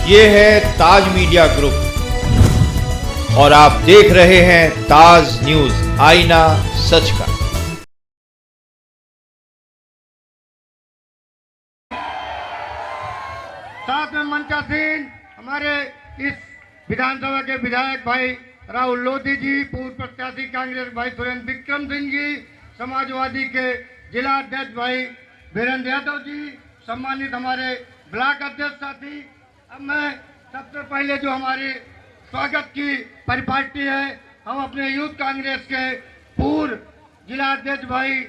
ये है ताज media group और आप देख रहे हैं ताज न्यूज, आईना सच का। साथ में मंचासीन हमारे इस विधानसभा के विधायक भाई राहुल लोधी जी, पूर्व प्रत्याशी कांग्रेस भाई सुरेंद्र विक्रम सिंह जी, समाजवादी के जिला अध्यक्ष भाई वीरेंद्र यादव जी, सम्मानित हमारे ब्लॉक अध्यक्ष साथी। अब मैं सबसे पहले जो हमारी स्वागत की परिपाटी है, हम अपने यूथ कांग्रेस के पूर्व जिला अध्यक्ष भाई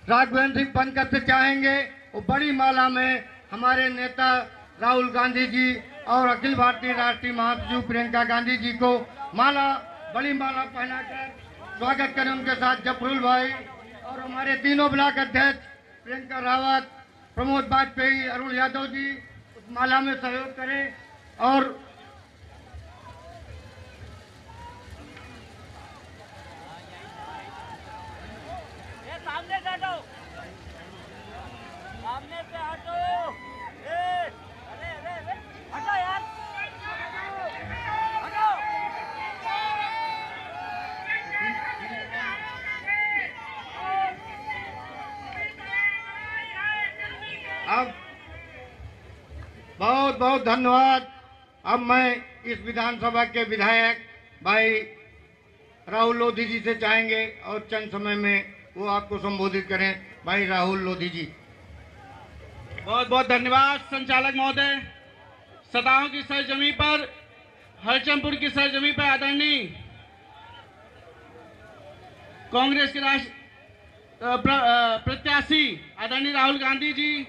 राघवेंद्र सिंह पंकज से चाहेंगे वो बड़ी माला में हमारे नेता राहुल गांधी जी और अखिल भारतीय राष्ट्रीय महासचिव प्रियंका गांधी जी को बड़ी माला पहनाकर स्वागत करें। उनके साथ जफरुल भाई और हमारे तीनों ब्लॉक अध्यक्ष प्रियंका रावत, प्रमोद वाजपेयी, अरुण यादव जी उस माला में सहयोग करें। और सामने से हटो, सामने से हटो, अरे हटो यार, हटो। अब बहुत बहुत धन्यवाद। अब मैं इस विधानसभा के विधायक भाई राहुल लोधी जी से चाहेंगे और चंद समय में वो आपको संबोधित करें। भाई राहुल लोधी जी। बहुत बहुत धन्यवाद संचालक महोदय। सदाओं की सरजमी पर, हरचंदपुर की सरजमी पर आदरणीय कांग्रेस के प्रत्याशी आदरणीय राहुल गांधी जी,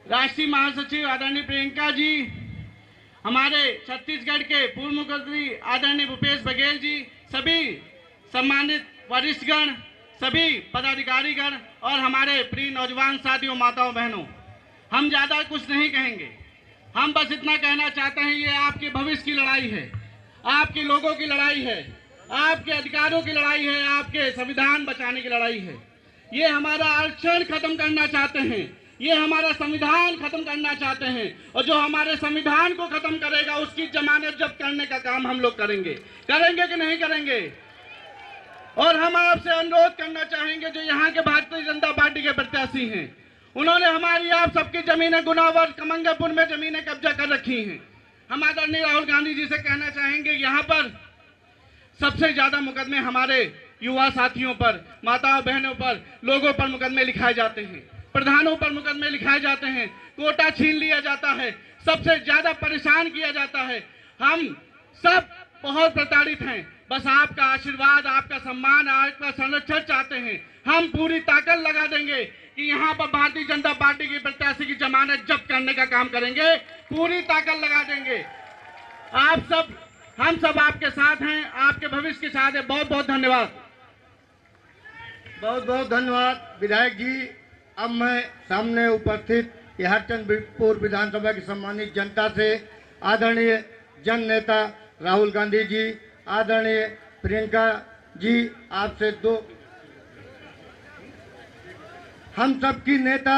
राष्ट्रीय महासचिव आदरणीय प्रियंका जी, हमारे छत्तीसगढ़ के पूर्व मुख्यमंत्री आदरणीय भूपेश बघेल जी, सभी सम्मानित वरिष्ठगण, सभी पदाधिकारीगण और हमारे प्रिय नौजवान साथियों, माताओं बहनों, हम ज़्यादा कुछ नहीं कहेंगे। हम बस इतना कहना चाहते हैं, ये आपके भविष्य की लड़ाई है, आपके लोगों की लड़ाई है, आपके अधिकारों की लड़ाई है, आपके संविधान बचाने की लड़ाई है। ये हमारा आरक्षण खत्म करना चाहते हैं, ये हमारा संविधान खत्म करना चाहते हैं, और जो हमारे संविधान को खत्म करेगा उसकी जमानत जब्त करने का काम हम लोग करेंगे कि नहीं करेंगे। और हम आपसे अनुरोध करना चाहेंगे, जो यहाँ के भारतीय जनता पार्टी के प्रत्याशी हैं, उन्होंने हमारी आप सबकी जमीनें गुनावर कमंगलपुर में जमीनें कब्जा कर रखी हैं। हम आदरणीय राहुल गांधी जी से कहना चाहेंगे, यहाँ पर सबसे ज्यादा मुकदमे हमारे युवा साथियों पर, माताओं बहनों पर, लोगों पर मुकदमे लिखाए जाते हैं, प्रधानों पर मुकदमे लिखाए जाते हैं, कोटा छीन लिया जाता है, सबसे ज्यादा परेशान किया जाता है। हम सब बहुत प्रताड़ित हैं। बस आपका आशीर्वाद, आपका सम्मान, आपका संरक्षण चाहते हैं। हम पूरी ताकत लगा देंगे कि यहाँ पर भारतीय जनता पार्टी की प्रत्याशी की जमानत जब्त करने का काम करेंगे, पूरी ताकत लगा देंगे। हम सब आपके साथ हैं, आपके भविष्य के साथ हैं। बहुत बहुत धन्यवाद। बहुत बहुत धन्यवाद विधायक जी। अब मैं सामने उपस्थित हरचंदपुर विधानसभा की सम्मानित जनता से आदरणीय जन नेता राहुल गांधी जी, आदरणीय प्रियंका जी, आपसे दो, हम सबकी नेता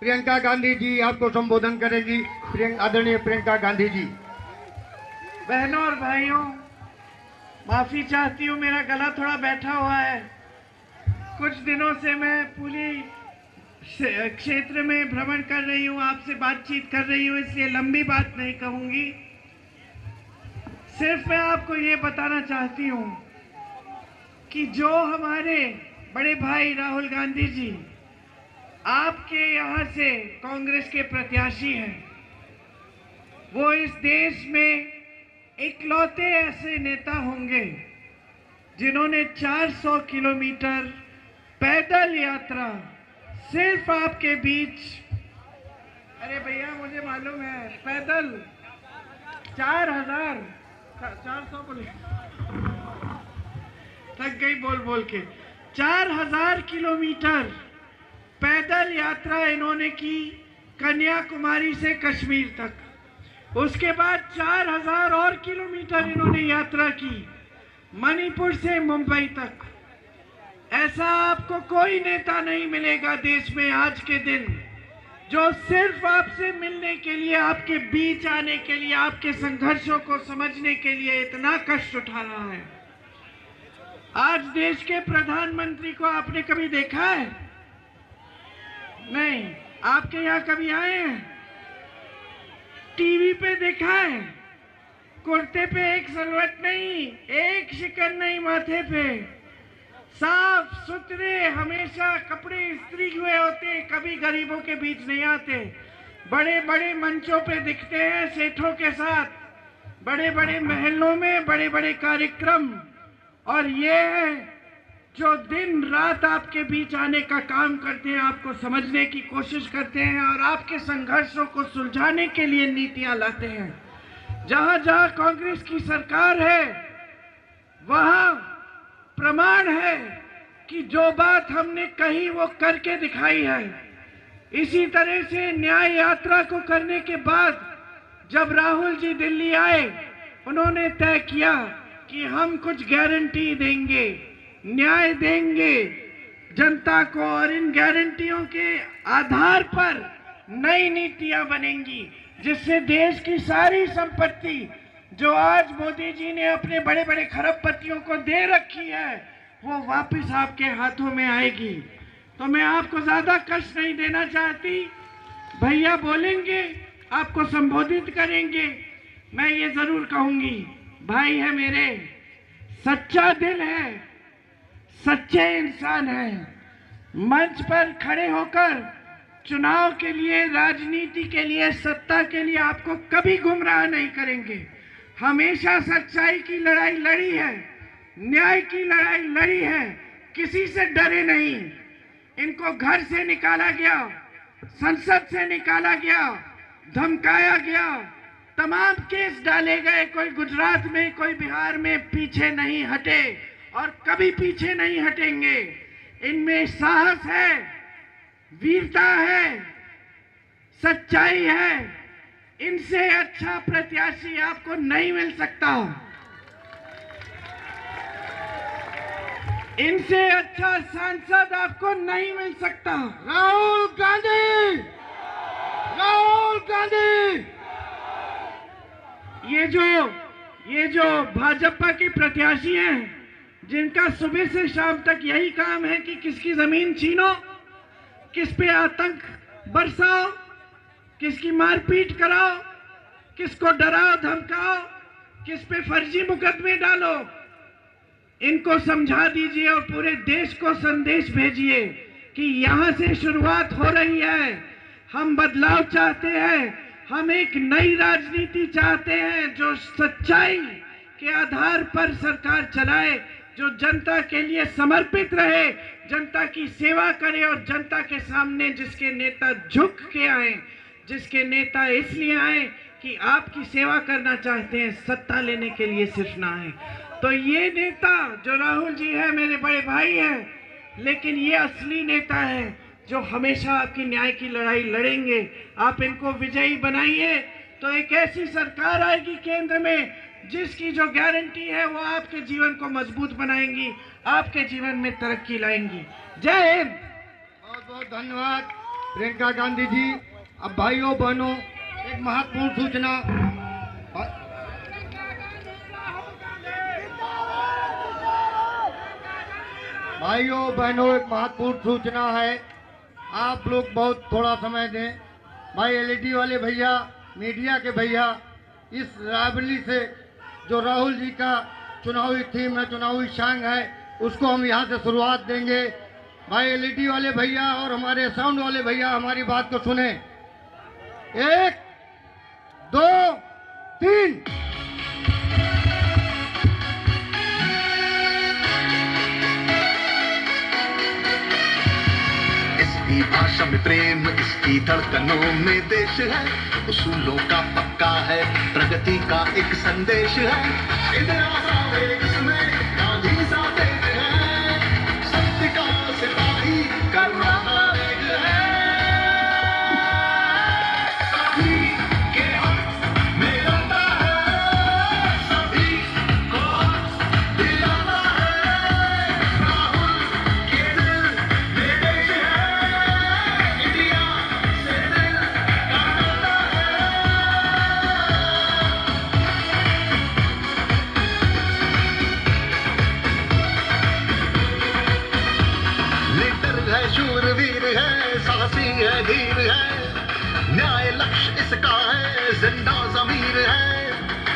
प्रियंका गांधी जी आपको संबोधन करेगी। आदरणीय प्रियंका गांधी जी। बहनों और भाइयों, माफी चाहती हूँ, मेरा गला थोड़ा बैठा हुआ है। कुछ दिनों से मैं पूरी क्षेत्र में भ्रमण कर रही हूँ, आपसे बातचीत कर रही हूँ, इसलिए लंबी बात नहीं कहूँगी। सिर्फ मैं आपको ये बताना चाहती हूँ कि जो हमारे बड़े भाई राहुल गांधी जी आपके यहाँ से कांग्रेस के प्रत्याशी हैं, वो इस देश में इकलौते ऐसे नेता होंगे जिन्होंने 400 किलोमीटर पैदल यात्रा सिर्फ आपके बीच, अरे भैया मुझे मालूम है, पैदल 400 थक गई बोल के, 4000 किलोमीटर पैदल यात्रा इन्होंने की कन्याकुमारी से कश्मीर तक। उसके बाद 4000 और किलोमीटर इन्होंने यात्रा की मणिपुर से मुंबई तक। ऐसा आपको कोई नेता नहीं मिलेगा देश में आज के दिन जो सिर्फ आपसे मिलने के लिए, आपके बीच आने के लिए, आपके संघर्षों को समझने के लिए इतना कष्ट उठा रहा है। आज देश के प्रधानमंत्री को आपने कभी देखा है? नहीं। आपके यहाँ कभी आए हैं? टीवी पे देखा है? कुर्ते पे एक सलवट नहीं, एक शिकन नहीं माथे पे, साफ सुथरे हमेशा कपड़े इस्त्री हुए होते, कभी गरीबों के बीच नहीं आते, बड़े बड़े मंचों पे दिखते हैं सेठों के साथ, बड़े बड़े महलों में बड़े बड़े कार्यक्रम। और ये है जो दिन रात आपके बीच आने का काम करते हैं, आपको समझने की कोशिश करते हैं और आपके संघर्षों को सुलझाने के लिए नीतियां लाते हैं। जहां जहां कांग्रेस की सरकार है वहां प्रमाण है कि जो बात हमने कही वो करके दिखाई है। इसी तरह से न्याय यात्रा को करने के बाद जब राहुल जी दिल्ली आए, उन्होंने तय किया कि हम कुछ गारंटी देंगे, न्याय देंगे जनता को, और इन गारंटियों के आधार पर नई नीतियां बनेंगी जिससे देश की सारी संपत्ति जो आज मोदी जी ने अपने बड़े बड़े खरबपतियों को दे रखी है वो वापस आपके हाथों में आएगी। तो मैं आपको ज्यादा कष्ट नहीं देना चाहती। भैया बोलेंगे, आपको संबोधित करेंगे, मैं ये जरूर कहूंगी, भाई है मेरे, सच्चा दिल है, सच्चे इंसान है, मंच पर खड़े होकर चुनाव के लिए, राजनीति के लिए, सत्ता के लिए आपको कभी गुमराह नहीं करेंगे। हमेशा सच्चाई की लड़ाई लड़ी है, न्याय की लड़ाई लड़ी है, किसी से डरे नहीं। इनको घर से निकाला गया, संसद से निकाला गया, धमकाया गया, तमाम केस डाले गए, कोई गुजरात में, कोई बिहार में पीछे नहीं हटे और कभी पीछे नहीं हटेंगे। इनमें साहस है, वीरता है, सच्चाई है। इनसे अच्छा प्रत्याशी आपको नहीं मिल सकता, इनसे अच्छा सांसद आपको नहीं मिल सकता। राहुल गांधी, राहुल गांधी। ये जो भाजपा के प्रत्याशी हैं, जिनका सुबह से शाम तक यही काम है कि किसकी जमीन छीनो, किस पे आतंक बरसाओ, किसकी मारपीट कराओ, किसको डराओ धमकाओ, किस पे फर्जी मुकदमे डालो, इनको समझा दीजिए और पूरे देश को संदेश भेजिए कि यहां से शुरुआत हो रही है। हम बदलाव चाहते हैं, हम एक नई राजनीति चाहते हैं जो सच्चाई के आधार पर सरकार चलाए, जो जनता के लिए समर्पित रहे, जनता की सेवा करे और जनता के सामने जिसके नेता झुक के आए, जिसके नेता इसलिए आए कि आपकी सेवा करना चाहते हैं, सत्ता लेने के लिए सिर्फ ना आए। तो ये नेता जो राहुल जी है मेरे बड़े भाई हैं, लेकिन ये असली नेता है जो हमेशा आपकी न्याय की लड़ाई लड़ेंगे। आप इनको विजयी बनाइए तो एक ऐसी सरकार आएगी केंद्र में जिसकी जो गारंटी है वो आपके जीवन को मजबूत बनाएंगी, आपके जीवन में तरक्की लाएंगी। जय हिंद। बहुत बहुत धन्यवाद प्रियंका गांधी जी। अब भाइयों बहनों, एक महत्वपूर्ण सूचना, भाइयों बहनों, एक महत्वपूर्ण सूचना है। आप लोग बहुत थोड़ा समय दें। भाई एलईडी वाले भैया, मीडिया के भैया, इस रायबरेली से जो राहुल जी का चुनावी थीम है, चुनावी सॉन्ग है, उसको हम यहाँ से शुरुआत देंगे। भाई एलईडी वाले भैया और हमारे साउंड वाले भैया हमारी बात को सुने। 1 2 3। इसकी भाषा में प्रेम, इसकी धड़कनों में देश है, उसूलों का पक्का है, प्रगति का एक संदेश है। इसमें गांधी साथ है, सत्य का सिपाही करुणा एक है। सभी के हक में लड़ता है, सभी को हक दिलाता है। राहुल के दिल में देश है, इंडिया से वीर है, साहसी है, धीर है, न्याय लक्ष्य इसका है, जिंदा ज़मीर है।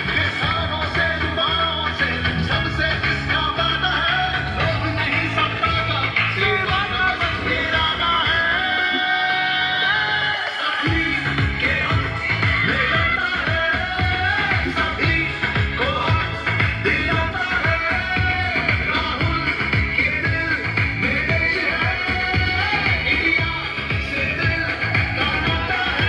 किसानों से युवाओं से सबसे इसका वादा है, लोभ नहीं सत्ता का, सेवा का बस इरादा है। सभी के हक में लड़ता है, सभी को हक दिलाता है। राहुल के दिल में देश है, इंडिया से दिल का नाता है।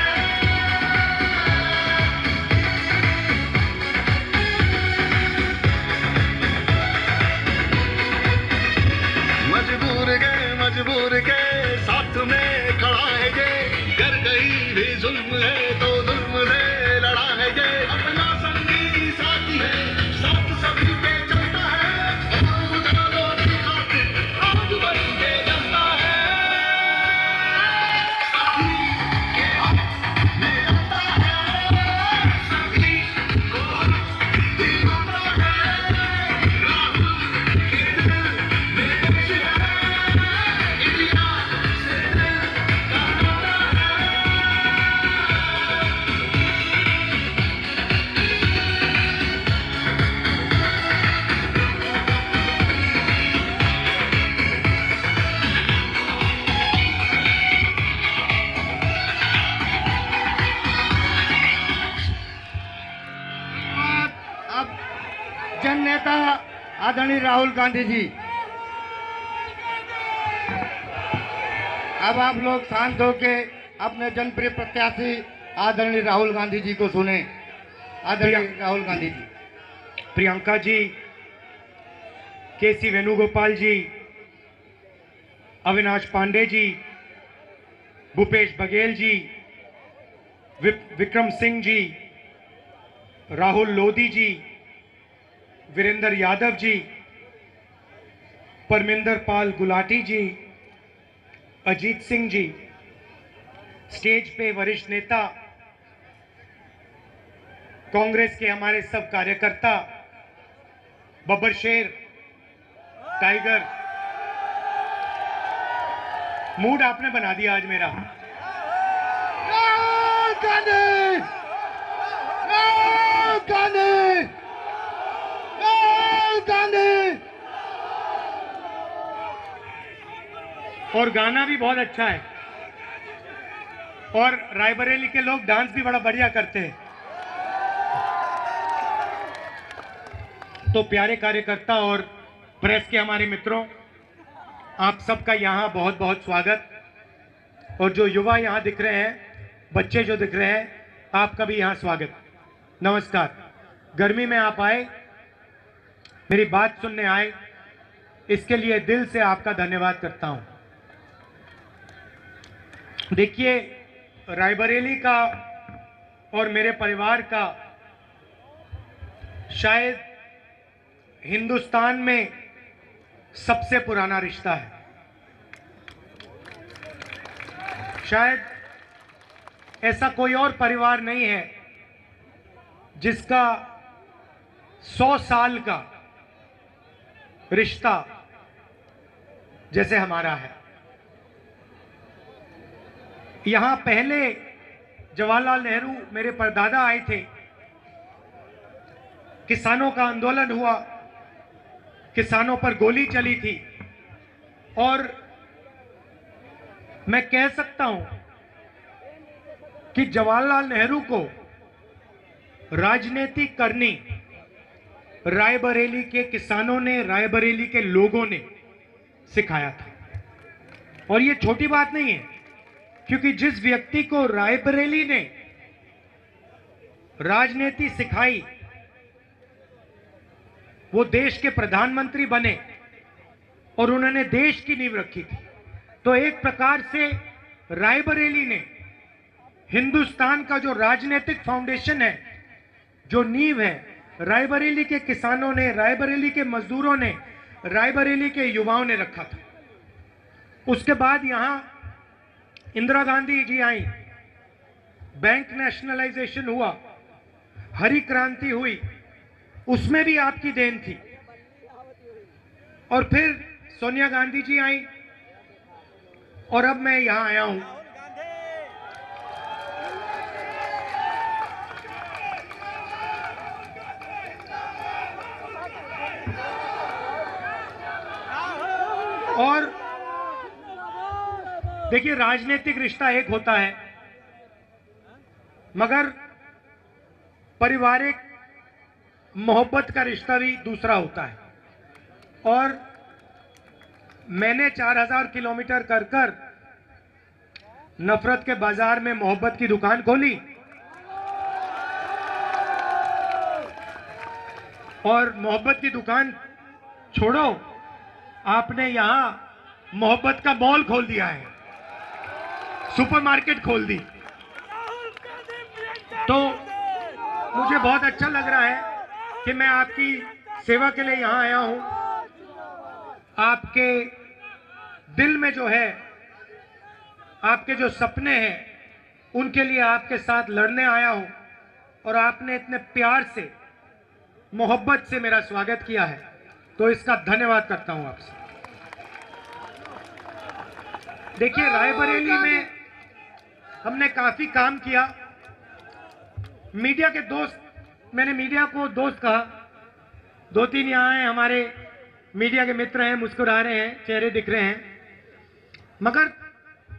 मजबूर के साथ में खड़ा है ये, कर गई भी जुल्म है तो जुल्म से लड़ा है ये। अपना संगी साथी है, साथ सभी पे चलता है, उजालों की खातिर आज बन के जलता है। सभी के हक में आता है, सभी को हक दिलाता है। राहुल के दिल में देश है, इंडिया से दिल का नाता है। अब जन नेता आदरणीय राहुल गांधी जी, अब आप लोग शांत होके अपने जनप्रिय प्रत्याशी आदरणीय राहुल गांधी जी को सुने। आदरणीय राहुल गांधी जी। प्रियंका जी, केसी वेणुगोपाल जी, अविनाश पांडे जी, भूपेश बघेल जी, विक्रम सिंह जी, राहुल लोधी जी, वीरेंद्र यादव जी, परमिंदर पाल गुलाटी जी, अजीत सिंह जी, स्टेज पे वरिष्ठ नेता, कांग्रेस के हमारे सब कार्यकर्ता, बब्बर शेर, टाइगर, मूड आपने बना दिया आज मेरा। राहुल गांधी, राहुल गांधी, राहुल गांधी। और गाना भी बहुत अच्छा है, और रायबरेली के लोग डांस भी बड़ा बढ़िया करते हैं। तो प्यारे कार्यकर्ता और प्रेस के हमारे मित्रों, आप सबका यहाँ बहुत बहुत स्वागत। और जो युवा यहाँ दिख रहे हैं, बच्चे जो दिख रहे हैं, आपका भी यहाँ स्वागत। नमस्कार। गर्मी में आप आए, मेरी बात सुनने आए, इसके लिए दिल से आपका धन्यवाद करता हूँ। देखिए, रायबरेली का और मेरे परिवार का शायद हिंदुस्तान में सबसे पुराना रिश्ता है। शायद ऐसा कोई और परिवार नहीं है जिसका 100 साल का रिश्ता जैसे हमारा है। यहां पहले जवाहरलाल नेहरू मेरे परदादा आए थे, किसानों का आंदोलन हुआ, किसानों पर गोली चली थी, और मैं कह सकता हूं कि जवाहरलाल नेहरू को राजनीति करनी रायबरेली के किसानों ने, रायबरेली के लोगों ने सिखाया था। और ये छोटी बात नहीं है, क्योंकि जिस व्यक्ति को रायबरेली ने राजनीति सिखाई, वो देश के प्रधानमंत्री बने और उन्होंने देश की नींव रखी थी। तो एक प्रकार से रायबरेली ने हिंदुस्तान का जो राजनीतिक फाउंडेशन है, जो नींव है, रायबरेली के किसानों ने, रायबरेली के मजदूरों ने, रायबरेली के युवाओं ने रखा था। उसके बाद यहां इंदिरा गांधी जी आई, बैंक नेशनलाइजेशन हुआ, हरी क्रांति हुई, उसमें भी आपकी देन थी। और फिर सोनिया गांधी जी आई, और अब मैं यहां आया हूं और देखिए, राजनीतिक रिश्ता एक होता है, मगर पारिवारिक मोहब्बत का रिश्ता भी दूसरा होता है। और मैंने 4000 किलोमीटर कर कर नफरत के बाजार में मोहब्बत की दुकान खोली और मोहब्बत की दुकान छोड़ो, आपने यहां मोहब्बत का मॉल खोल दिया है, सुपरमार्केट खोल दी। तो मुझे बहुत अच्छा लग रहा है कि मैं आपकी सेवा के लिए यहां आया हूं। आपके दिल में जो है, आपके जो सपने हैं, उनके लिए आपके साथ लड़ने आया हूं और आपने इतने प्यार से, मोहब्बत से मेरा स्वागत किया है, तो इसका धन्यवाद करता हूं आपसे। देखिए, रायबरेली में हमने काफी काम किया। मीडिया के दोस्त, मैंने मीडिया को दोस्त कहा, 2-3 यहां हैं, हमारे मीडिया के मित्र हैं, मुस्कुरा रहे हैं, चेहरे दिख रहे हैं, मगर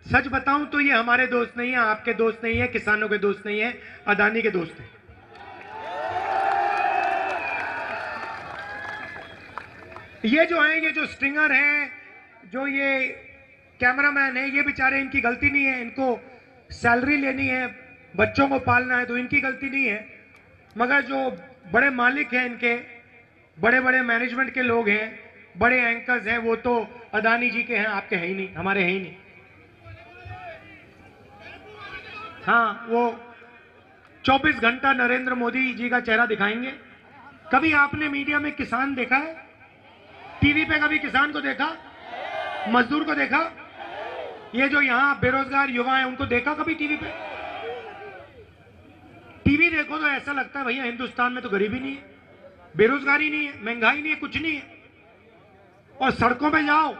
सच बताऊं तो ये हमारे दोस्त नहीं है, आपके दोस्त नहीं है, किसानों के दोस्त नहीं है, अदानी के दोस्त हैं। ये जो हैं, ये जो स्ट्रिंगर हैं, जो ये कैमरामैन है, ये बेचारे, इनकी गलती नहीं है, इनको सैलरी लेनी है, बच्चों को पालना है, तो इनकी गलती नहीं है। मगर जो बड़े मालिक हैं, इनके बड़े बड़े मैनेजमेंट के लोग हैं, बड़े एंकर्स हैं, वो तो अदानी जी के हैं, आपके हैं ही नहीं, हमारे हैं ही नहीं। हाँ, वो 24 घंटा नरेंद्र मोदी जी का चेहरा दिखाएंगे। कभी आपने मीडिया में किसान देखा है? टीवी पे कभी किसान को देखा? मजदूर को देखा? ये जो यहां बेरोजगार युवा हैं, उनको देखा कभी टीवी पे? टीवी देखो तो ऐसा लगता है भैया हिंदुस्तान में तो गरीबी नहीं है, बेरोजगारी नहीं है, महंगाई नहीं है, कुछ नहीं है। और सड़कों पे जाओ,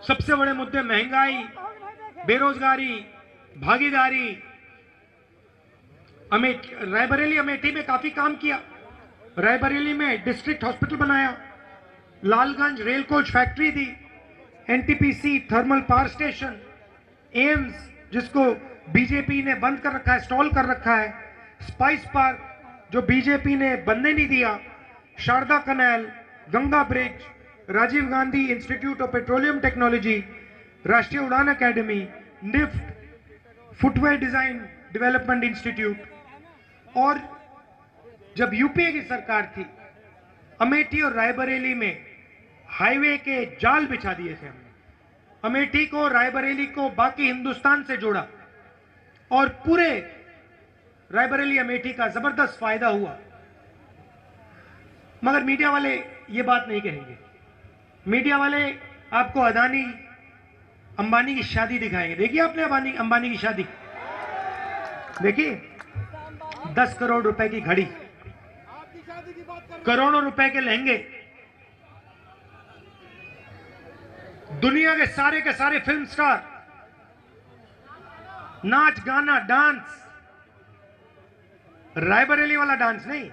सबसे बड़े मुद्दे महंगाई, बेरोजगारी, भागीदारी। रायबरेली अमेठी में काफी काम किया। रायबरेली में डिस्ट्रिक्ट हॉस्पिटल बनाया, लालगंज रेल कोच फैक्ट्री दी, NTPC thermal power station, AIIMS जिसको बीजेपी ने बंद कर रखा है, स्टॉल कर रखा है, स्पाइस पार्क जो बीजेपी ने बनने नहीं दिया, Sharda canal, Ganga bridge, Rajiv Gandhi institute of petroleum technology, Rashtriya Udan academy, NIFT, footwear design development institute. और जब यूपीए की सरकार थी, अमेठी और रायबरेली में हाईवे के जाल बिछा दिए थे हमने। अमेठी को, रायबरेली को बाकी हिंदुस्तान से जोड़ा और पूरे रायबरेली अमेठी का जबरदस्त फायदा हुआ। मगर मीडिया वाले ये बात नहीं कहेंगे। मीडिया वाले आपको अदानी अंबानी की शादी दिखाएंगे। देखिए आपने अंबानी की शादी देखिए, 10 करोड़ रुपए की घड़ी, करोड़ों रुपए के लहंगे, दुनिया के सारे फिल्म स्टार, नाच गाना डांस, रायबरेली वाला डांस नहीं,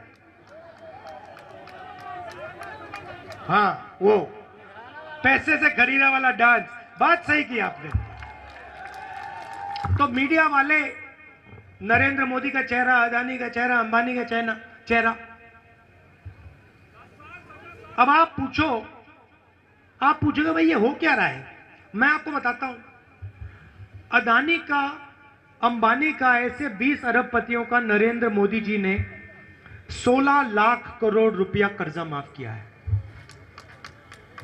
हाँ वो पैसे से खरीदा वाला डांस। बात सही की आपने। तो मीडिया वाले नरेंद्र मोदी का चेहरा, अदानी का चेहरा, अंबानी का चेहरा। अब आप पूछोगे भाई ये हो क्या रहा है? मैं आपको बताता हूं। अदानी का, अंबानी का, ऐसे 20 अरबपतियों का नरेंद्र मोदी जी ने 16 लाख करोड़ रुपया कर्जा माफ किया है।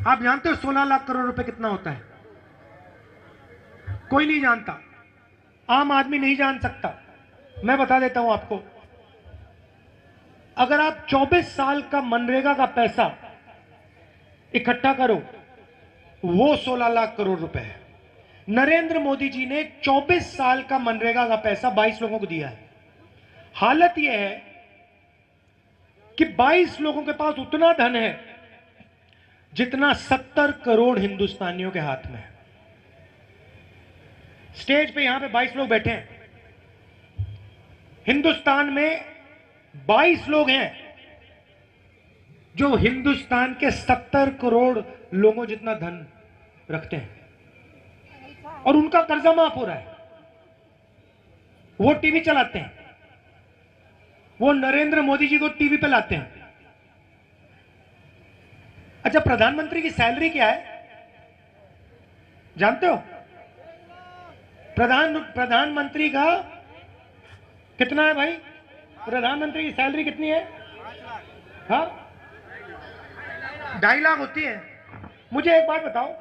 आप जानते हो 16 लाख करोड़ रुपए कितना होता है? कोई नहीं जानता, आम आदमी नहीं जान सकता। मैं बता देता हूं आपको। अगर आप 24 साल का मनरेगा का पैसा इकट्ठा करो, वो 16 लाख करोड़ रुपए है। नरेंद्र मोदी जी ने 24 साल का मनरेगा का पैसा 22 लोगों को दिया है। हालत यह है कि 22 लोगों के पास उतना धन है जितना 70 करोड़ हिंदुस्तानियों के हाथ में है। स्टेज पे यहां पे 22 लोग बैठे हैं। हिंदुस्तान में 22 लोग हैं जो हिंदुस्तान के 70 करोड़ लोगों जितना धन रखते हैं और उनका कर्जा माफ हो रहा है। वो टीवी चलाते हैं, वो नरेंद्र मोदी जी को टीवी पे लाते हैं। अच्छा, प्रधानमंत्री की सैलरी क्या है जानते हो? प्रधानमंत्री का कितना है भाई? प्रधानमंत्री की सैलरी कितनी है? हाँ, 2.5 लाख होती है। मुझे एक बात बताओ,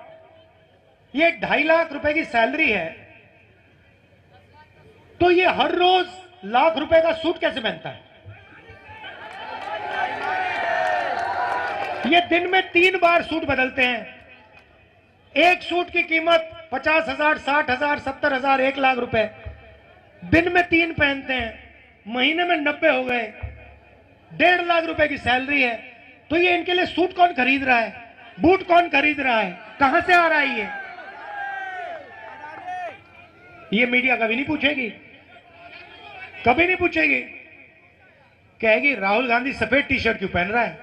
ये 2.5 लाख रुपए की सैलरी है तो ये हर रोज लाख रुपए का सूट कैसे पहनता है? ये दिन में 3 बार सूट बदलते हैं। एक सूट की कीमत 50,000, 60,000, 70,000, 1 लाख रुपए। दिन में 3 पहनते हैं, महीने में 90 हो गए, 1.5 लाख रुपए की सैलरी है। तो ये इनके लिए सूट कौन खरीद रहा है? बूट कौन खरीद रहा है? कहां से आ रहा है ये मीडिया कभी नहीं पूछेगी, कभी नहीं पूछेगी। कहेगी राहुल गांधी सफेद टी शर्ट क्यों पहन रहा है?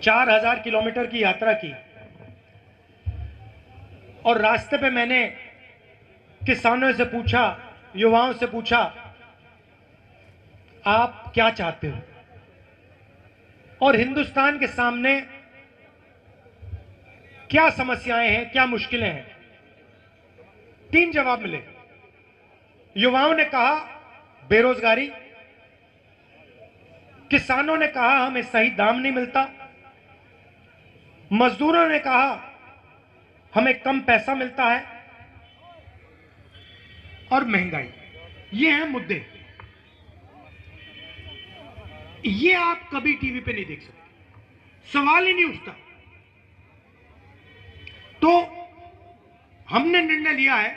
4,000 किलोमीटर की यात्रा की और रास्ते पे मैंने किसानों से पूछा, युवाओं से पूछा, आप क्या चाहते हो? और हिंदुस्तान के सामने क्या समस्याएं हैं, क्या मुश्किलें हैं? 3 जवाब मिले। युवाओं ने कहा बेरोजगारी, किसानों ने कहा हमें सही दाम नहीं मिलता, मजदूरों ने कहा हमें कम पैसा मिलता है, और महंगाई। ये हैं मुद्दे। ये आप कभी टीवी पे नहीं देख सकते, सवाल ही नहीं उठता। तो हमने निर्णय लिया है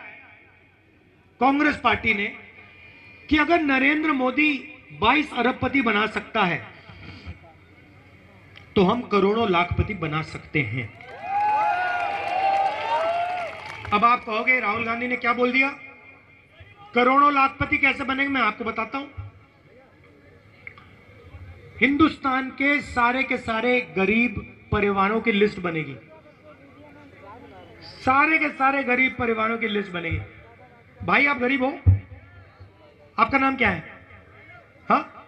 कांग्रेस पार्टी ने कि अगर नरेंद्र मोदी 22 अरबपति बना सकता है तो हम करोड़ों लाखपति बना सकते हैं। अब आप कहोगे राहुल गांधी ने क्या बोल दिया? करोड़ों लाखपति कैसे बनेंगे? मैं आपको बताता हूं। हिंदुस्तान के सारे गरीब परिवारों की लिस्ट बनेगी, सारे के सारे गरीब परिवारों की लिस्ट बनेगी। भाई आप गरीब हो, आपका नाम क्या है? हाँ,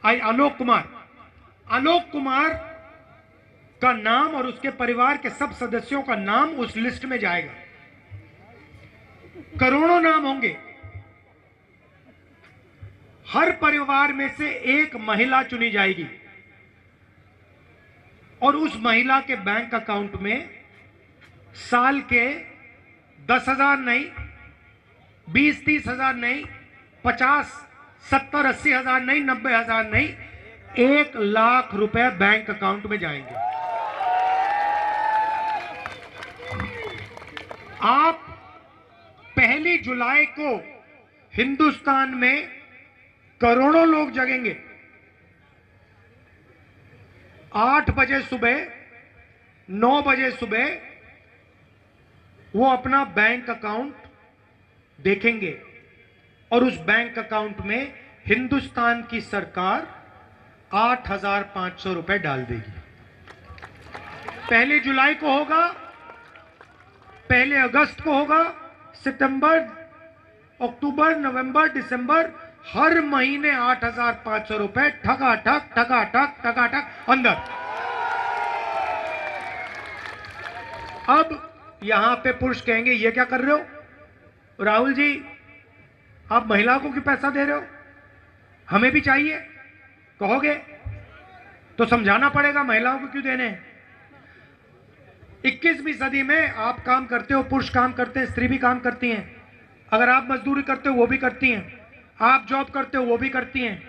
आलोक कुमार। आलोक कुमार का नाम और उसके परिवार के सब सदस्यों का नाम उस लिस्ट में जाएगा। करोड़ों नाम होंगे। हर परिवार में से एक महिला चुनी जाएगी और उस महिला के बैंक अकाउंट में साल के 10,000 नहीं, 20-30 हजार नहीं, 50-70-80 हजार नहीं, 90 हजार नहीं, 1 लाख रुपए बैंक अकाउंट में जाएंगे। आप 1 जुलाई को हिंदुस्तान में करोड़ों लोग जगेंगे। 8 बजे सुबह, 9 बजे सुबह वो अपना बैंक अकाउंट देखेंगे और उस बैंक अकाउंट में हिंदुस्तान की सरकार 8,500 रुपए डाल देगी। 1 जुलाई को होगा, 1 अगस्त को होगा, सितंबर, अक्टूबर, नवंबर, दिसंबर, हर महीने 8,500 रुपए ठगाठक ठगाठक ठगाठक अंदर। अब यहां पे पुरुष कहेंगे ये क्या कर रहे हो राहुल जी, आप महिलाओं को क्यों पैसा दे रहे हो? हमें भी चाहिए कहोगे तो समझाना पड़ेगा महिलाओं को क्यों देने हैं। 21वीं सदी में आप काम करते हो, पुरुष काम करते हैं, स्त्री भी काम करती हैं। अगर आप मजदूरी करते हो वो भी करती हैं, आप जॉब करते हो वो भी करती हैं।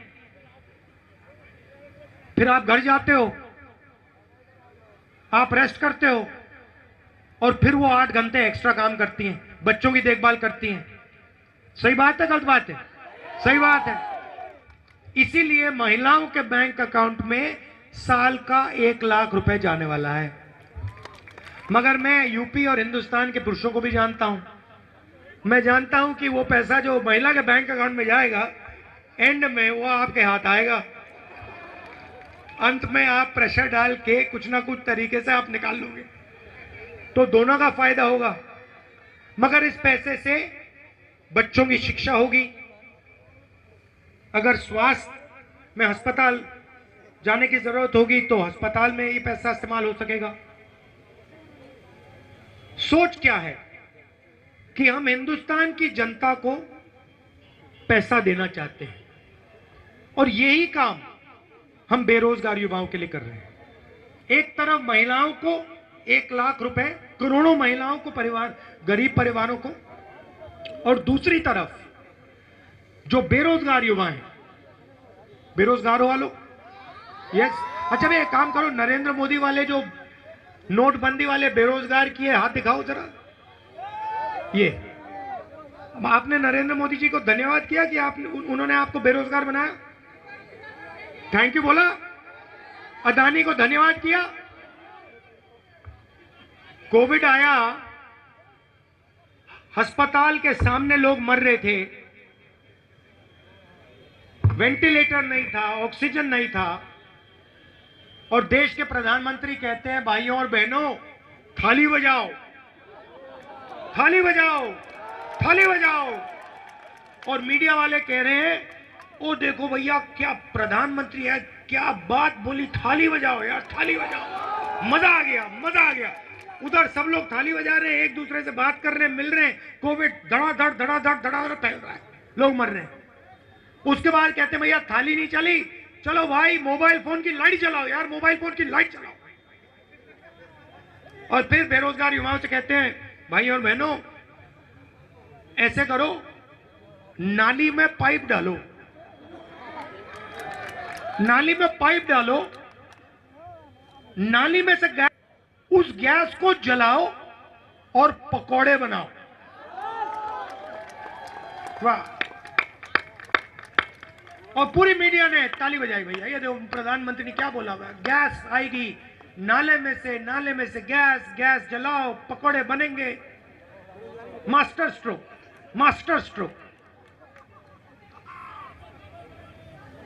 फिर आप घर जाते हो, आप रेस्ट करते हो और फिर वो 8 घंटे एक्स्ट्रा काम करती हैं, बच्चों की देखभाल करती हैं। सही बात है गलत बात है? सही बात है। इसीलिए महिलाओं के बैंक अकाउंट में साल का 1 लाख रुपए जाने वाला है। मगर मैं यूपी और हिंदुस्तान के पुरुषों को भी जानता हूं। मैं जानता हूं कि वो पैसा जो महिला के बैंक अकाउंट में जाएगा, एंड में वो आपके हाथ आएगा। अंत में आप प्रेशर डाल के कुछ ना कुछ तरीके से आप निकाल लोगे, तो दोनों का फायदा होगा। मगर इस पैसे से बच्चों की शिक्षा होगी। अगर स्वास्थ्य में अस्पताल जाने की जरूरत होगी तो अस्पताल में ये पैसा इस्तेमाल हो सकेगा। सोच क्या है कि हम हिंदुस्तान की जनता को पैसा देना चाहते हैं, और यही काम हम बेरोजगार युवाओं के लिए कर रहे हैं। एक तरफ महिलाओं को 1 लाख रुपए, करोड़ों महिलाओं को, परिवार, गरीब परिवारों को, और दूसरी तरफ जो बेरोजगार युवा हैं, बेरोजगार वालों, यस। अच्छा, मैं एक काम करो, नरेंद्र मोदी वाले जो नोटबंदी वाले बेरोजगार किए, हाथ दिखाओ जरा। ये आपने नरेंद्र मोदी जी को धन्यवाद किया कि उन्होंने आपको बेरोजगार बनाया? थैंक यू बोला? अदानी को धन्यवाद किया? कोविड आया, अस्पताल के सामने लोग मर रहे थे, वेंटिलेटर नहीं था, ऑक्सीजन नहीं था, और देश के प्रधानमंत्री कहते हैं भाइयों और बहनों थाली बजाओ, थाली बजाओ, थाली बजाओ। और मीडिया वाले कह रहे हैं ओ देखो भैया क्या प्रधानमंत्री है, क्या बात बोली, थाली बजाओ यार, थाली बजाओ। मजा आ गया, मजा आ गया। उधर सब लोग थाली बजा रहे हैं, एक दूसरे से बात कर रहे हैं, मिल रहे हैं, कोविड धड़ाधड़ धड़ाधड़ धड़ाधड़ फैल रहा है, लोग मर रहे हैं। उसके बाद कहते हैं भैया थाली नहीं चली, चलो भाई मोबाइल फोन की लाइट जलाओ यार, मोबाइल फोन की लाइट जलाओ। और फिर बेरोजगार युवाओं से कहते हैं भाई और बहनों ऐसे करो, नाली में पाइप डालो, नाली में पाइप डालो, नाली में से गैस, उस गैस को जलाओ और पकौड़े बनाओ। वाह। और पूरी मीडिया ने ताली बजाई भैया, ये देखो प्रधानमंत्री ने क्या बोला हुआ, गैस आएगी नाले में से, नाले में से गैस, गैस जलाओ, पकौड़े बनेंगे। Master stroke, master stroke.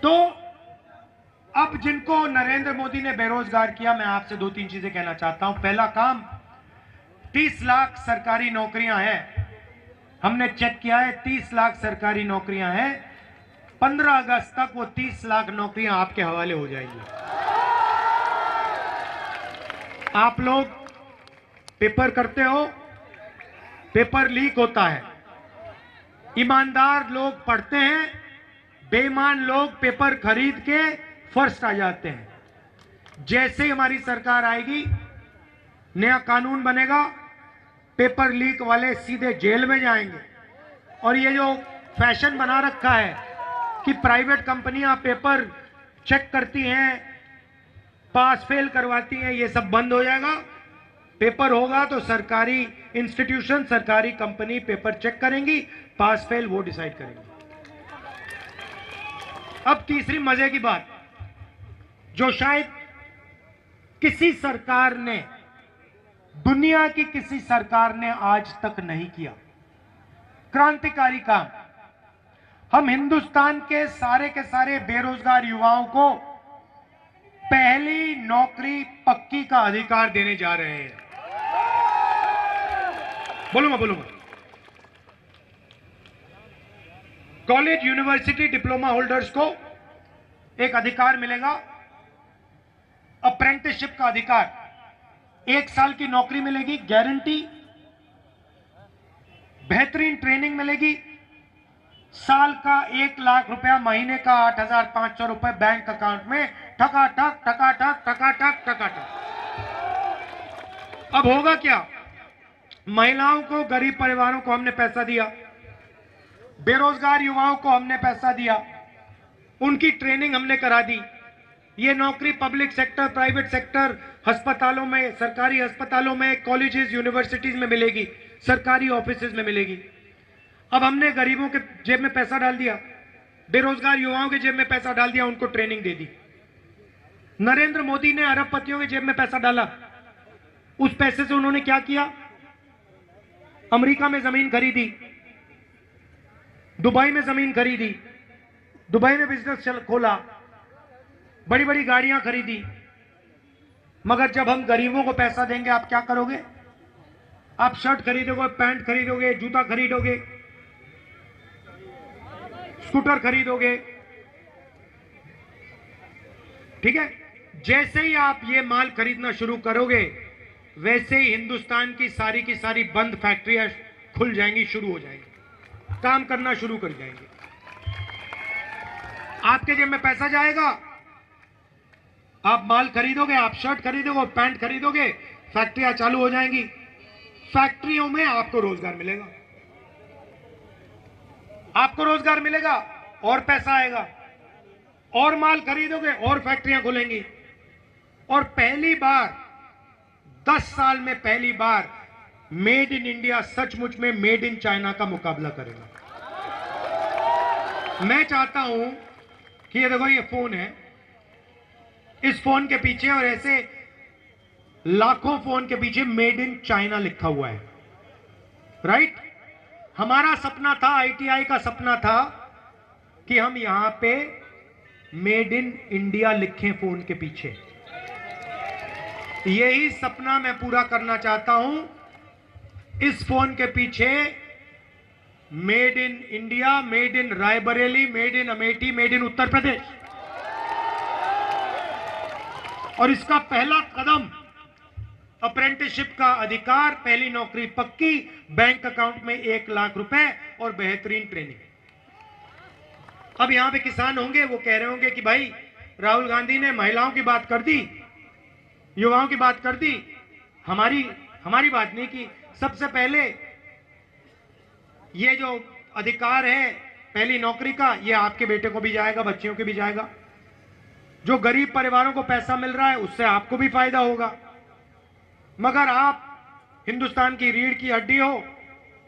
तो अब जिनको नरेंद्र मोदी ने बेरोजगार किया, मैं आपसे 2-3 चीजें कहना चाहता हूं। पहला काम, 30 लाख सरकारी नौकरियां हैं, हमने चेक किया है, 30 लाख सरकारी नौकरियां हैं। 15 अगस्त तक वो 30 लाख नौकरियां आपके हवाले हो जाएंगी। आप लोग पेपर करते हो, पेपर लीक होता है, ईमानदार लोग पढ़ते हैं, बेईमान लोग पेपर खरीद के फर्स्ट आ जाते हैं। जैसे ही हमारी सरकार आएगी, नया कानून बनेगा, पेपर लीक वाले सीधे जेल में जाएंगे। और ये जो फैशन बना रखा है कि प्राइवेट कंपनियां पेपर चेक करती हैं, पास फेल करवाती हैं, ये सब बंद हो जाएगा। पेपर होगा तो सरकारी इंस्टीट्यूशन, सरकारी कंपनी पेपर चेक करेंगी, पास फेल वो डिसाइड करेंगी। अब तीसरी मजे की बात, जो शायद किसी सरकार ने, दुनिया की किसी सरकार ने आज तक नहीं किया, क्रांतिकारी काम। हम हिंदुस्तान के सारे बेरोजगार युवाओं को पहली नौकरी पक्की का अधिकार देने जा रहे हैं। बोलूंगा। कॉलेज, यूनिवर्सिटी, डिप्लोमा होल्डर्स को एक अधिकार मिलेगा, अप्रेंटिसशिप का अधिकार। 1 साल की नौकरी मिलेगी, गारंटी, बेहतरीन ट्रेनिंग मिलेगी, साल का 1 लाख रुपया, महीने का 8,500 रुपए बैंक अकाउंट में, ठकाठक ठकाठक ठकाठक ठकाठक। अब होगा क्या, महिलाओं को, गरीब परिवारों को हमने पैसा दिया, बेरोजगार युवाओं को हमने पैसा दिया, उनकी ट्रेनिंग हमने करा दी। ये नौकरी पब्लिक सेक्टर, प्राइवेट सेक्टर, अस्पतालों में, सरकारी अस्पतालों में, कॉलेजेस, यूनिवर्सिटीज में मिलेगी, सरकारी ऑफिसेज में मिलेगी। अब हमने गरीबों के जेब में पैसा डाल दिया, बेरोजगार युवाओं के जेब में पैसा डाल दिया, उनको ट्रेनिंग दे दी। नरेंद्र मोदी ने अरबपतियों के जेब में पैसा डाला, उस पैसे से उन्होंने क्या किया? अमेरिका में जमीन खरीदी, दुबई में जमीन खरीदी, दुबई में बिजनेस खोला, बड़ी बड़ी गाड़ियां खरीदी। मगर जब हम गरीबों को पैसा देंगे, आप क्या करोगे? आप शर्ट खरीदोगे, पैंट खरीदोगे, जूता खरीदोगे, स्कूटर खरीदोगे, ठीक है? जैसे ही आप ये माल खरीदना शुरू करोगे, वैसे ही हिंदुस्तान की सारी बंद फैक्ट्रियां खुल जाएंगी, शुरू हो जाएंगी, काम करना शुरू कर जाएंगे। आपके जेब में पैसा जाएगा, आप माल खरीदोगे, आप शर्ट खरीदोगे, पैंट खरीदोगे, फैक्ट्रियां चालू हो जाएंगी, फैक्ट्रियों में आपको रोजगार मिलेगा, आपको रोजगार मिलेगा और पैसा आएगा, और माल खरीदोगे और फैक्ट्रियां खुलेंगी, और पहली बार 10 साल में पहली बार मेड इन इंडिया सचमुच में मेड इन चाइना का मुकाबला करेगा। मैं चाहता हूं कि ये देखो, ये फोन है, इस फोन के पीछे और ऐसे लाखों फोन के पीछे मेड इन चाइना लिखा हुआ है, राइट? हमारा सपना था, आईटीआई का सपना था कि हम यहां पे मेड इन इंडिया लिखें फोन के पीछे। यही सपना मैं पूरा करना चाहता हूं। इस फोन के पीछे made in India, made in Raebareli, made in Amethi, made in Uttar Pradesh, और इसका पहला कदम अप्रेंटिसशिप का अधिकार, पहली नौकरी पक्की, बैंक अकाउंट में 1 लाख रुपए और बेहतरीन ट्रेनिंग। अब यहां पे किसान होंगे, वो कह रहे होंगे कि भाई राहुल गांधी ने महिलाओं की बात कर दी, युवाओं की बात कर दी, हमारी बात नहीं की। सबसे पहले ये जो अधिकार है पहली नौकरी का, ये आपके बेटे को भी जाएगा, बच्चियों को भी जाएगा। जो गरीब परिवारों को पैसा मिल रहा है, उससे आपको भी फायदा होगा। मगर आप हिंदुस्तान की रीढ़ की हड्डी हो,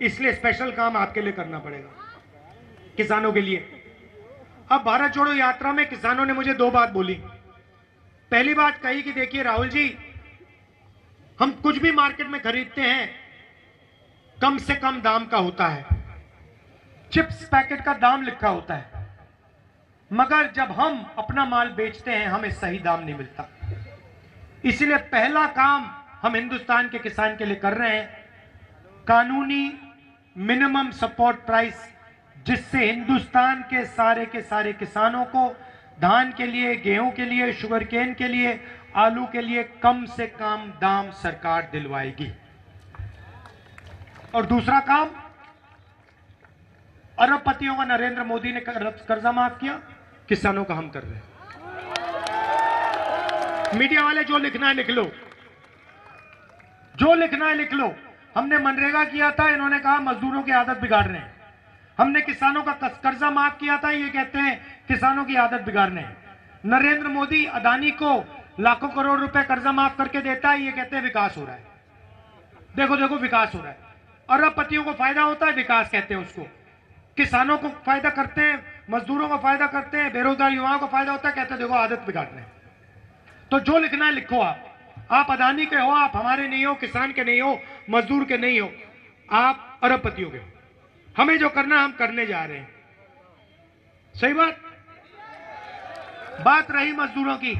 इसलिए स्पेशल काम आपके लिए करना पड़ेगा, किसानों के लिए। अब भारत जोड़ो यात्रा में किसानों ने मुझे 2 बात बोली। पहली बात कही कि देखिए राहुल जी, हम कुछ भी मार्केट में खरीदते हैं कम से कम दाम का होता है, चिप्स पैकेट का दाम लिखा होता है, मगर जब हम अपना माल बेचते हैं हमें सही दाम नहीं मिलता। इसलिए पहला काम हम हिंदुस्तान के किसान के लिए कर रहे हैं, कानूनी मिनिमम सपोर्ट प्राइस, जिससे हिंदुस्तान के सारे किसानों को धान के लिए, गेहूं के लिए, शुगर केन के लिए, आलू के लिए कम से कम दाम सरकार दिलवाएगी। और दूसरा काम, अरबपतियों का नरेंद्र मोदी ने कर्जा माफ किया, किसानों का हम कर रहे हैं। मीडिया वाले जो लिखना है लिख लो, जो लिखना है लिख लो। हमने मनरेगा किया था, इन्होंने कहा मजदूरों की आदत बिगाड़ रहे हैं। हमने किसानों का कर्जा माफ किया था, ये कहते हैं किसानों की आदत बिगाड़ने हैं। नरेंद्र मोदी अदानी को लाखों करोड़ रुपए कर्जा माफ करके देता है, ये कहते हैं विकास हो रहा है। देखो देखो विकास हो रहा है। अरबपतियों को फायदा होता है, विकास कहते हैं उसको। किसानों को फायदा करते हैं, मजदूरों को फायदा करते हैं, बेरोजगार युवाओं को फायदा होता है, कहते हैं देखो आदत बिगाड़ने हैं। तो जो लिखना है लिखो। आप अदानी के हो, आप हमारे नहीं हो, किसान के नहीं हो, मजदूर के नहीं हो, आप अरबपतियों के हो। हमें जो करना हम करने जा रहे हैं। सही बात रही मजदूरों की,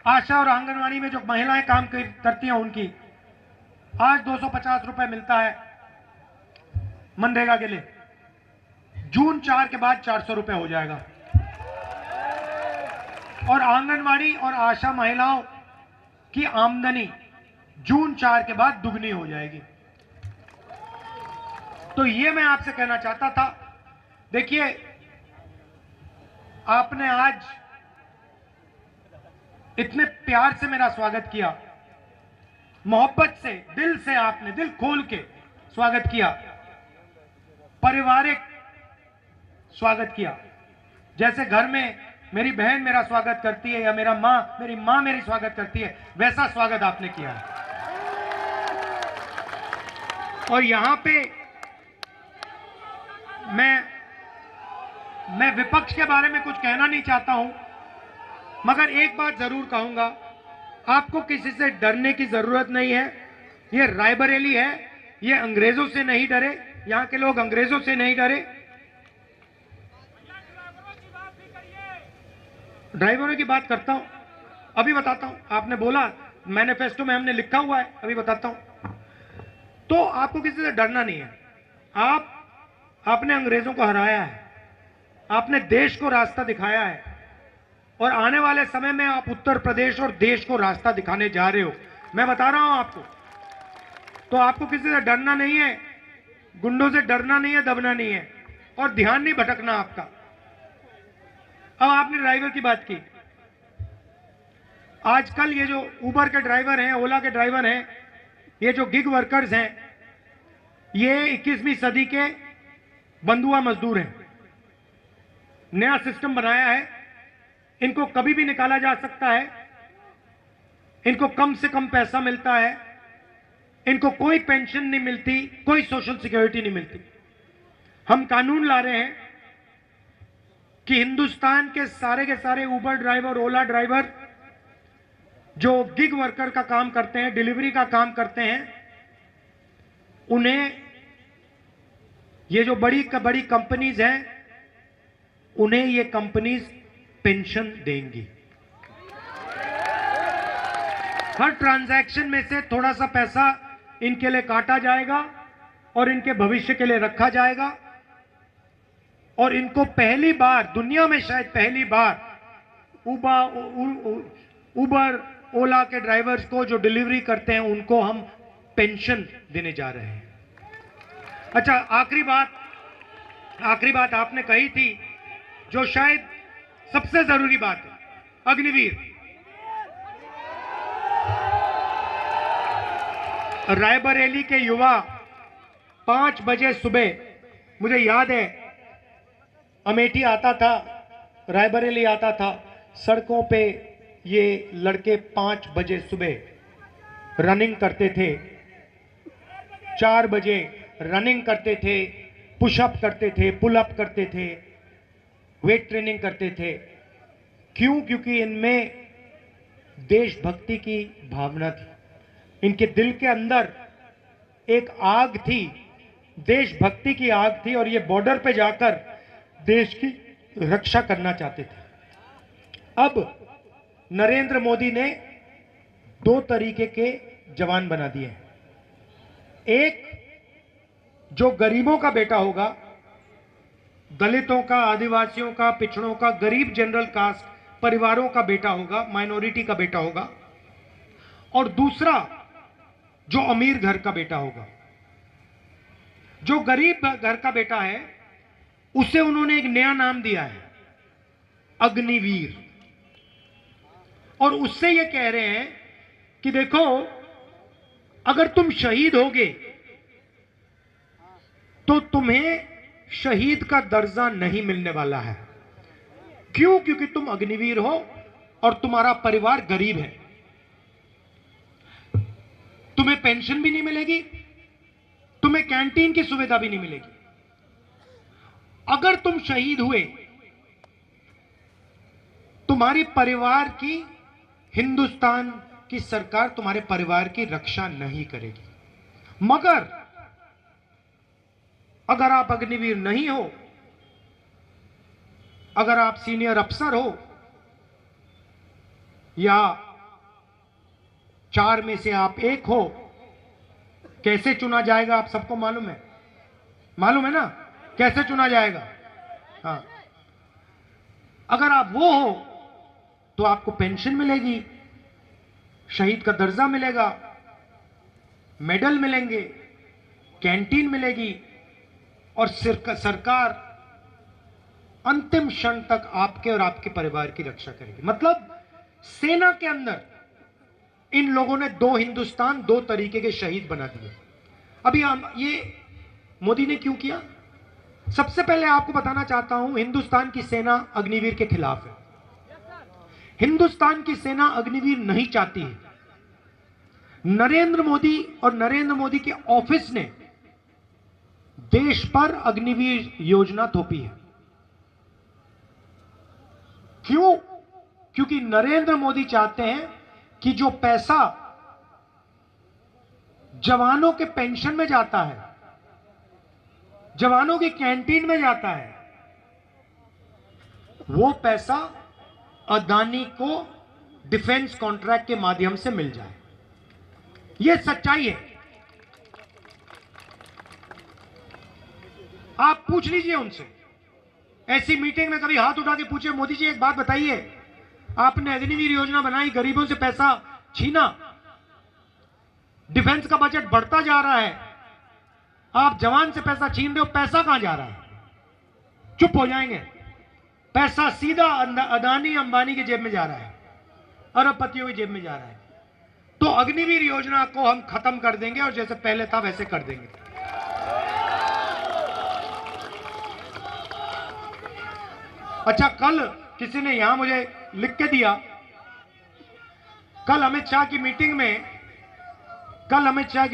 आशा और आंगनवाड़ी में जो महिलाएं काम करती हैं उनकी, आज 250 रुपए मिलता है मनरेगा के लिए, जून 4 के बाद 400 रुपए हो जाएगा। और आंगनवाड़ी और आशा महिलाओं की आमदनी जून 4 के बाद दुगनी हो जाएगी। तो ये मैं आपसे कहना चाहता था। देखिए, आपने आज इतने प्यार से मेरा स्वागत किया, मोहब्बत से, दिल से, आपने दिल खोल के स्वागत किया, पारिवारिक स्वागत किया। जैसे घर में मेरी बहन मेरा स्वागत करती है या मेरी मां मेरी स्वागत करती है, वैसा स्वागत आपने किया है। और यहां पे मैं विपक्ष के बारे में कुछ कहना नहीं चाहता हूं, मगर एक बात जरूर कहूंगा आपको किसी से डरने की जरूरत नहीं है। ये रायबरेली है, ये अंग्रेजों से नहीं डरे, यहाँ के लोग अंग्रेजों से नहीं डरे। ड्राइवरों की बात करता हूं, अभी बताता हूं। आपने बोला मैनिफेस्टो में हमने लिखा हुआ है, अभी बताता हूं। तो आपको किसी से डरना नहीं है। आपने अंग्रेजों को हराया है, आपने देश को रास्ता दिखाया है, और आने वाले समय में आप उत्तर प्रदेश और देश को रास्ता दिखाने जा रहे हो। मैं बता रहा हूं आपको। तो आपको किसी से डरना नहीं है, गुंडों से डरना नहीं है, दबना नहीं है, और ध्यान नहीं भटकना आपका। अब आपने ड्राइवर की बात की। आजकल ये जो उबर के ड्राइवर हैं, ओला के ड्राइवर हैं, ये जो गिग वर्कर्स हैं, ये 21वीं सदी के बंधुआ मजदूर हैं। नया सिस्टम बनाया है, इनको कभी भी निकाला जा सकता है, इनको कम से कम पैसा मिलता है, इनको कोई पेंशन नहीं मिलती, कोई सोशल सिक्योरिटी नहीं मिलती। हम कानून ला रहे हैं कि हिंदुस्तान के सारे उबर ड्राइवर, ओला ड्राइवर जो गिग वर्कर का काम करते हैं, डिलीवरी का काम करते हैं, उन्हें ये जो बड़ी कंपनीज हैं, उन्हें ये कंपनीज पेंशन देंगी। हर ट्रांजैक्शन में से थोड़ा सा पैसा इनके लिए काटा जाएगा और इनके भविष्य के लिए रखा जाएगा। और इनको पहली बार, दुनिया में शायद पहली बार, उबर ओला के ड्राइवर्स को जो डिलीवरी करते हैं, उनको हम पेंशन देने जा रहे हैं। अच्छा, आखिरी बात आपने कही थी, जो शायद सबसे जरूरी बात है, अग्निवीर। रायबरेली के युवा 5 बजे सुबह, मुझे याद है, अमेठी आता था, रायबरेली आता था, सड़कों पे ये लड़के 5 बजे सुबह रनिंग करते थे, 4 बजे रनिंग करते थे, पुशअप करते थे, पुलअप करते थे, वेट ट्रेनिंग करते थे। क्यों? क्योंकि इनमें देशभक्ति की भावना थी, इनके दिल के अंदर एक आग थी, देशभक्ति की आग थी, और ये बॉर्डर पे जाकर देश की रक्षा करना चाहते थे। अब नरेंद्र मोदी ने 2 तरीके के जवान बना दिए हैं। एक जो गरीबों का बेटा होगा, दलितों का, आदिवासियों का, पिछड़ों का, गरीब जनरल कास्ट परिवारों का बेटा होगा, माइनॉरिटी का बेटा होगा। और दूसरा जो अमीर घर का बेटा होगा। जो गरीब घर का बेटा है, उसे उन्होंने एक नया नाम दिया है, अग्निवीर। और उससे ये कह रहे हैं कि देखो, अगर तुम शहीद होगे तो तुम्हें शहीद का दर्जा नहीं मिलने वाला है। क्यों? क्योंकि तुम अग्निवीर हो और तुम्हारा परिवार गरीब है। तुम्हें पेंशन भी नहीं मिलेगी, तुम्हें कैंटीन की सुविधा भी नहीं मिलेगी। अगर तुम शहीद हुए, तुम्हारी परिवार की, हिंदुस्तान की सरकार तुम्हारे परिवार की रक्षा नहीं करेगी। मगर अगर आप अग्निवीर नहीं हो, अगर आप सीनियर अफसर हो, या 4 में से आप एक हो, कैसे चुना जाएगा आप सबको मालूम है ना, कैसे चुना जाएगा? हाँ, अगर आप वो हो तो आपको पेंशन मिलेगी, शहीद का दर्जा मिलेगा, मेडल मिलेंगे, कैंटीन मिलेगी, और सरकार अंतिम क्षण तक आपके और आपके परिवार की रक्षा करेगी। मतलब सेना के अंदर इन लोगों ने 2 हिंदुस्तान, 2 तरीके के शहीद बना दिए। अभी ये मोदी ने क्यों किया? सबसे पहले आपको बताना चाहता हूं, हिंदुस्तान की सेना अग्निवीर के खिलाफ है। हिंदुस्तान की सेना अग्निवीर नहीं चाहती है। नरेंद्र मोदी और नरेंद्र मोदी के ऑफिस ने देश पर अग्निवीर योजना थोपी है। क्यों? क्योंकि नरेंद्र मोदी चाहते हैं कि जो पैसा जवानों के पेंशन में जाता है, जवानों की कैंटीन में जाता है, वो पैसा अदानी को डिफेंस कॉन्ट्रैक्ट के माध्यम से मिल जाए। यह सच्चाई है। आप पूछ लीजिए उनसे, ऐसी मीटिंग में कभी हाथ उठा के पूछे, मोदी जी एक बात बताइए, आपने अग्निवीर योजना बनाई, गरीबों से पैसा छीना, डिफेंस का बजट बढ़ता जा रहा है, आप जवान से पैसा छीन रहे हो, पैसा कहां जा रहा है? चुप हो जाएंगे। पैसा सीधा अदानी अंबानी की जेब में जा रहा है, अरबपतियों की जेब में जा रहा है। तो अग्निवीर योजना को हम खत्म कर देंगे और जैसे पहले था वैसे कर देंगे। अच्छा, कल किसी ने यहां मुझे लिख के दिया, कल अमित शाह की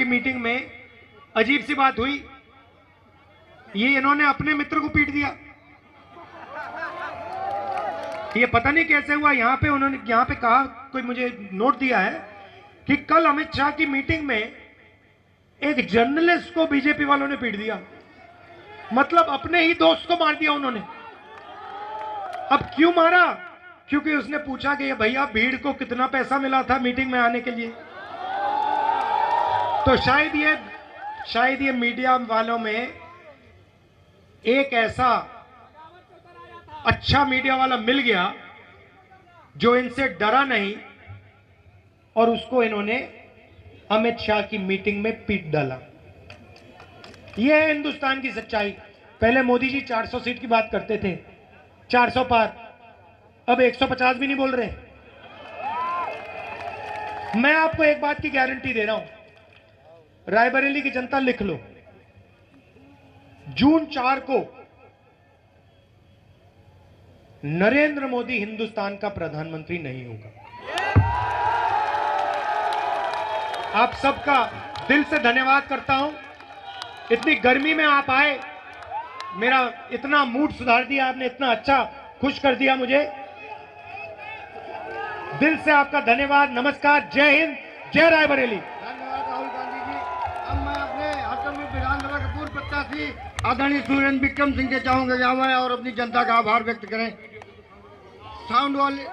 मीटिंग में अजीब सी बात हुई, ये इन्होंने अपने मित्र को पीट दिया। ये पता नहीं कैसे हुआ। उन्होंने यहां पे कहा, कोई मुझे नोट दिया है कि कल अमित शाह की मीटिंग में एक जर्नलिस्ट को बीजेपी वालों ने पीट दिया। मतलब अपने ही दोस्त को मार दिया उन्होंने। अब क्यों मारा? क्योंकि उसने पूछा कि भैया भीड़ को कितना पैसा मिला था मीटिंग में आने के लिए। तो शायद ये मीडिया वालों में एक ऐसा अच्छा मीडिया वाला मिल गया जो इनसे डरा नहीं, और उसको इन्होंने अमित शाह की मीटिंग में पीट डाला। यह है हिंदुस्तान की सच्चाई। पहले मोदी जी 400 सीट की बात करते थे, 400 पार, अब 150 भी नहीं बोल रहे। मैं आपको एक बात की गारंटी दे रहा हूं, रायबरेली की जनता लिख लो, जून 4 को नरेंद्र मोदी हिंदुस्तान का प्रधानमंत्री नहीं होगा। आप सबका दिल से धन्यवाद करता हूं। इतनी गर्मी में आप आए, मेरा इतना मूड सुधार दिया आपने, इतना अच्छा खुश कर दिया मुझे। दिल से आपका धन्यवाद। नमस्कार, जय हिंद, जय रायबरेली। धन्यवाद राहुल गांधी जी। अब मैं अपने हसनपुर विधानसभा के पूर्व प्रत्याशी आदरणीय सुरेंद्र विक्रम सिंह के चाहूंगा कि आए और अपनी जनता का आभार व्यक्त करें। साउंड वाले